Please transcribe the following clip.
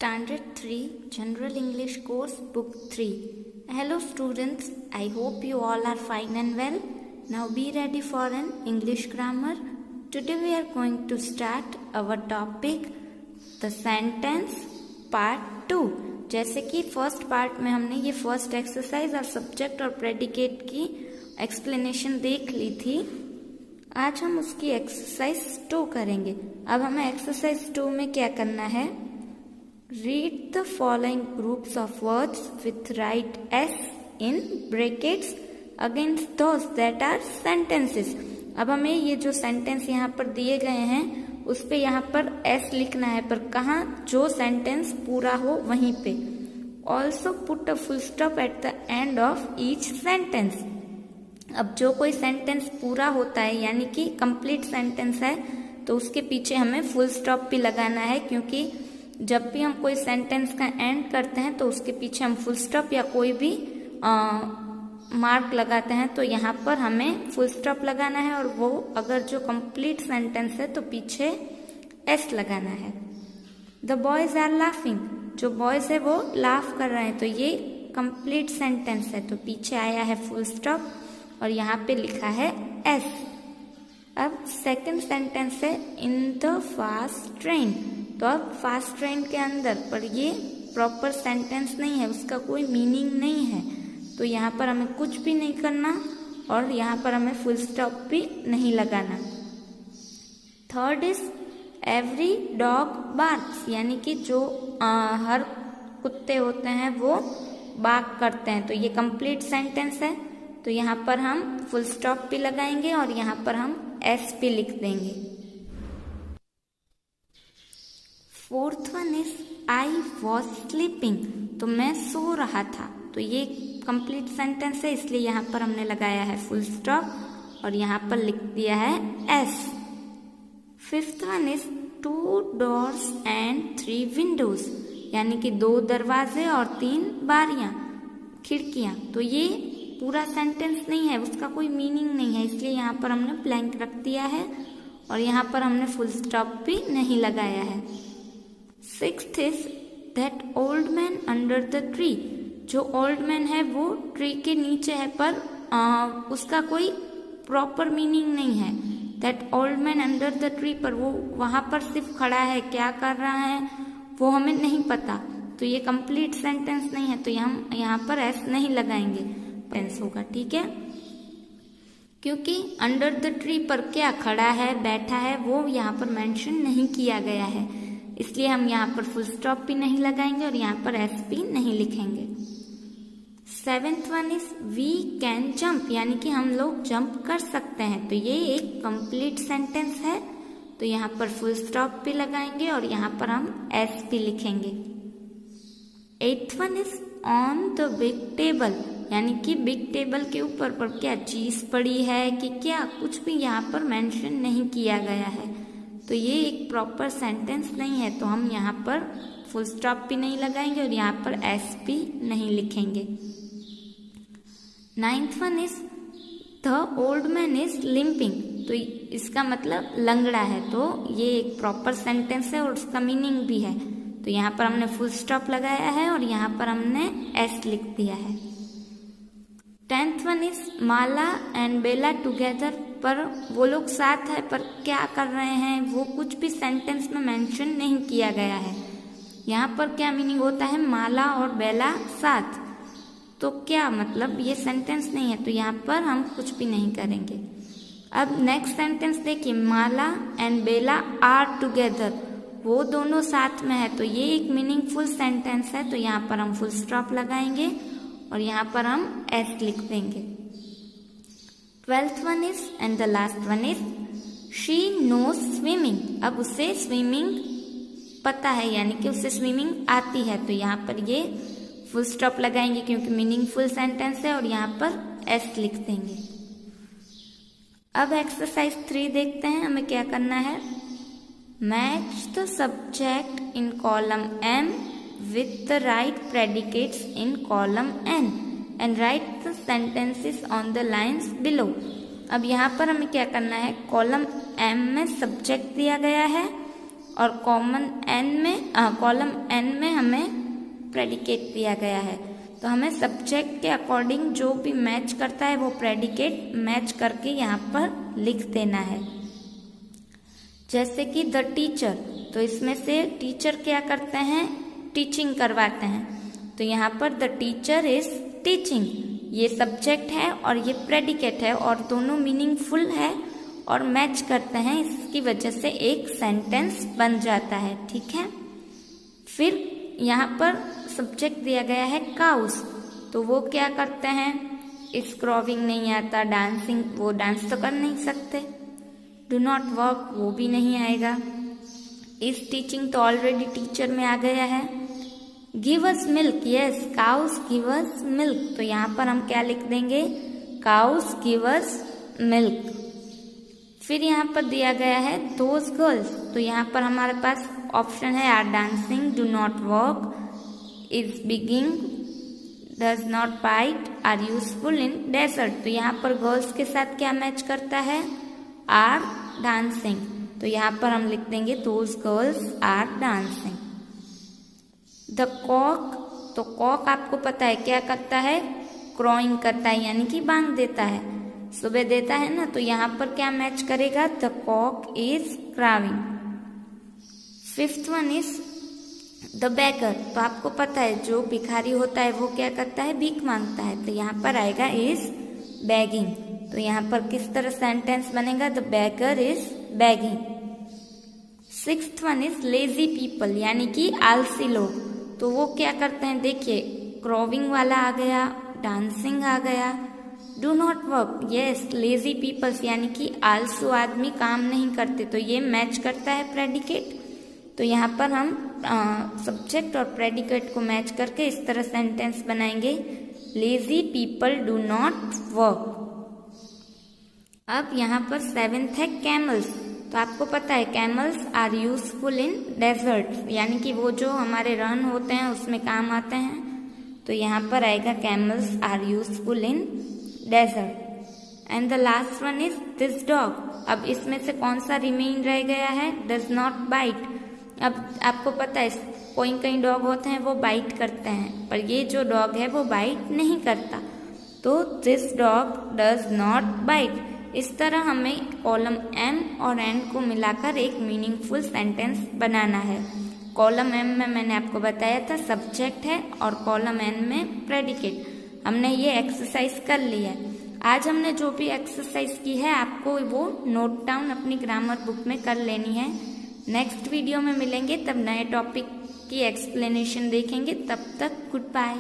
Standard 3 General English Course Book 3. Hello students, I hope you all are fine and well. Now be ready for an English grammar. Today we are going to start our topic the sentence part 2. जैसे कि first part में हमने ये first exercise और subject और predicate की explanation देख ली थी, आज हम उसकी एक्सरसाइज 2 करेंगे. अब हमें एक्सरसाइज 2 में क्या करना है? Read the following groups of words with right S in brackets against those that are sentences. अब हमें ये जो सेंटेंस यहाँ पर दिए गए हैं उस पे यहाँ पर S लिखना है, पर कहाँ? जो सेंटेंस पूरा हो वहीं पे. Also put a full stop at the end of each sentence. अब जो कोई सेंटेंस पूरा होता है यानी कि कंप्लीट सेंटेंस है तो उसके पीछे हमें फुल स्टॉप भी लगाना है, क्योंकि जब भी हम कोई सेंटेंस का एंड करते हैं तो उसके पीछे हम फुल स्टॉप या कोई भी मार्क लगाते हैं, तो यहाँ पर हमें फुल स्टॉप लगाना है. और वो अगर जो कंप्लीट सेंटेंस है तो पीछे एस लगाना है. द बॉयज आर लाफिंग, जो बॉयज है वो लाफ कर रहे हैं, तो ये कंप्लीट सेंटेंस है तो पीछे आया है फुल स्टॉप और यहाँ पे लिखा है एस. अब सेकंड सेंटेंस है इन द फास्ट ट्रेन, तो अब फास्ट ट्रेन के अंदर, पर ये प्रॉपर सेंटेंस नहीं है, उसका कोई मीनिंग नहीं है, तो यहाँ पर हमें कुछ भी नहीं करना और यहाँ पर हमें फुल स्टॉप भी नहीं लगाना. Third is every dog barks, यानी कि जो हर कुत्ते होते हैं वो बार्क करते हैं, तो ये कंप्लीट सेंटेंस है तो यहाँ पर हम फुल स्टॉप भी लगाएंगे और यहाँ पर हम एस भी लिख देंगे. Fourth one is I was sleeping, तो मैं सो रहा था, तो ये कंप्लीट सेंटेंस है इसलिए यहाँ पर हमने लगाया है फुल स्टॉप और यहाँ पर लिख दिया है S. Fifth one is 2 doors and 3 windows, यानी कि 2 दरवाजे और 3 बारियां खिड़कियां, तो ये पूरा सेंटेंस नहीं है, उसका कोई मीनिंग नहीं है, इसलिए यहाँ पर हमने ब्लैंक रख दिया है और यहाँ पर हमने फुल स्टॉप भी नहीं लगाया है. Sixth is that old man under the tree, जो ओल्ड मैन है वो ट्री के नीचे है, पर उसका कोई प्रॉपर मीनिंग नहीं है. That old man under the tree, पर वो वहां पर सिर्फ खड़ा है, क्या कर रहा है वो हमें नहीं पता, तो ये कंप्लीट सेंटेंस नहीं है, तो हम यहाँ पर एस नहीं लगाएंगे, पेंस होगा. ठीक है, क्योंकि अंडर द ट्री पर क्या खड़ा है, बैठा है, वो यहाँ पर मेंशन नहीं किया गया है, इसलिए हम यहाँ पर फुल स्टॉप भी नहीं लगाएंगे और यहाँ पर एस भी नहीं लिखेंगे. Seventh one is we can jump, यानी कि हम लोग जंप कर सकते हैं, तो ये एक कंप्लीट सेंटेंस है तो यहाँ पर फुल स्टॉप भी लगाएंगे और यहाँ पर हम एस भी लिखेंगे. Eighth one is on the big table, यानी कि बिग टेबल के ऊपर पर क्या चीज पड़ी है कि क्या, कुछ भी यहाँ पर मेंशन नहीं किया गया है, तो ये एक प्रॉपर सेंटेंस नहीं है, तो हम यहाँ पर फुल स्टॉप भी नहीं लगाएंगे और यहाँ पर एस भी नहीं लिखेंगे. Ninth one is the old man is limping, तो इसका मतलब लंगड़ा है, तो ये एक प्रॉपर सेंटेंस है और उसका मीनिंग भी है, तो यहाँ पर हमने फुल स्टॉप लगाया है और यहाँ पर हमने एस लिख दिया है. Tenth one is Mala and Bela together, पर वो लोग साथ है, पर क्या कर रहे हैं वो कुछ भी सेंटेंस में मेंशन नहीं किया गया है. यहाँ पर क्या मीनिंग होता है, माला और बेला साथ, तो क्या मतलब ये सेंटेंस नहीं है, तो यहाँ पर हम कुछ भी नहीं करेंगे. अब नेक्स्ट सेंटेंस देखिए, माला एंड बेला आर टुगेदर, वो दोनों साथ में है, तो ये एक मीनिंगफुल सेंटेंस है, तो यहाँ पर हम फुल स्टॉप लगाएंगे और यहाँ पर हम एस लिख देंगे. Twelfth one is and the last one is she knows swimming, अब उसे स्विमिंग पता है, यानी कि उसे स्विमिंग आती है, तो यहाँ पर ये फुल स्टॉप लगाएंगे क्योंकि मीनिंगफुल सेंटेंस है और यहाँ पर एस लिख देंगे. अब एक्सरसाइज 3 देखते हैं, हमें क्या करना है. Match the subject in column M with the right predicates in column N and write the sentences on the lines below. अब यहाँ पर हमें क्या करना है, कॉलम M में सब्जेक्ट दिया गया है और कॉलम एन में हमें प्रेडिकेट दिया गया है। तो हमें सब्जेक्ट के अकॉर्डिंग जो भी मैच करता है वो प्रेडिकेट मैच करके यहाँ पर लिख देना है। जैसे कि द टीचर, तो इसमें से टीचर क्या करते हैं, टीचिंग करवाते हैं। तो यहाँ पर द टीचर इज टीचिंग, ये सब्जेक्ट है और ये प्रेडिकेट है और दोनों मीनिंगफुल है और मैच करते हैं, इसकी वजह से एक सेंटेंस बन जाता है। ठीक है। फिर यहाँ पर सब्जेक्ट दिया गया है काउस, तो वो क्या करते हैं, स्क्रॉविंग नहीं आता, डांसिंग, वो डांस तो कर नहीं सकते। डू नॉट वर्क, वो भी नहीं आएगा। इस टीचिंग तो ऑलरेडी टीचर में आ गया है। Give us milk, yes cows give us milk, तो यहाँ पर हम क्या लिख देंगे, काउस गिव अस मिल्क। फिर यहाँ पर दिया गया है दोज गर्ल्स, तो यहाँ पर हमारे पास ऑप्शन है are dancing, do not work, is begging, does not bite, are useful in desert. तो यहाँ पर गर्ल्स के साथ क्या मैच करता है, आर डांसिंग, तो यहाँ पर हम लिख देंगे those girls are dancing. The cock, तो कॉक आपको पता है क्या करता है, क्रॉइंग करता है, यानी कि बांग देता है, सुबह देता है ना। तो यहाँ पर क्या मैच करेगा, the cock is crowing. Fifth one is the beggar, तो आपको पता है जो भिखारी होता है वो क्या करता है, भीख मांगता है, तो यहाँ पर आएगा इज बेगिंग। तो यहाँ पर किस तरह सेंटेंस बनेगा, the beggar is begging. Sixth one is lazy people, यानी कि आलसी लोग, तो वो क्या करते हैं, देखिए क्रॉविंग वाला आ गया, डांसिंग आ गया, do not work, yes lazy peoples, यानी कि आलसू आदमी काम नहीं करते, तो ये मैच करता है प्रेडिकेट। तो यहाँ पर हम सब्जेक्ट और प्रेडिकेट को मैच करके इस तरह सेंटेंस बनाएंगे, lazy people do not work. अब यहाँ पर सेवेंथ है कैमल्स, तो आपको पता है camels are useful in desert, यानी कि वो जो हमारे रन होते हैं उसमें काम आते हैं। तो यहाँ पर आएगा camels are useful in desert. And the last one is this dog, अब इसमें से कौन सा रिमेन रह गया है, डज नॉट बाइट। अब आपको पता है कई डॉग होते हैं वो बाइट करते हैं, पर ये जो डॉग है वो बाइट नहीं करता, तो this dog does not bite. इस तरह हमें कॉलम एम और एन को मिलाकर एक मीनिंगफुल सेंटेंस बनाना है। कॉलम एम में मैंने आपको बताया था सब्जेक्ट है और कॉलम एन में प्रेडिकेट। हमने ये एक्सरसाइज कर ली है। आज हमने जो भी एक्सरसाइज की है आपको वो नोट डाउन अपनी ग्रामर बुक में कर लेनी है। नेक्स्ट वीडियो में मिलेंगे, तब नए टॉपिक की एक्सप्लेनेशन देखेंगे। तब तक गुड बाय।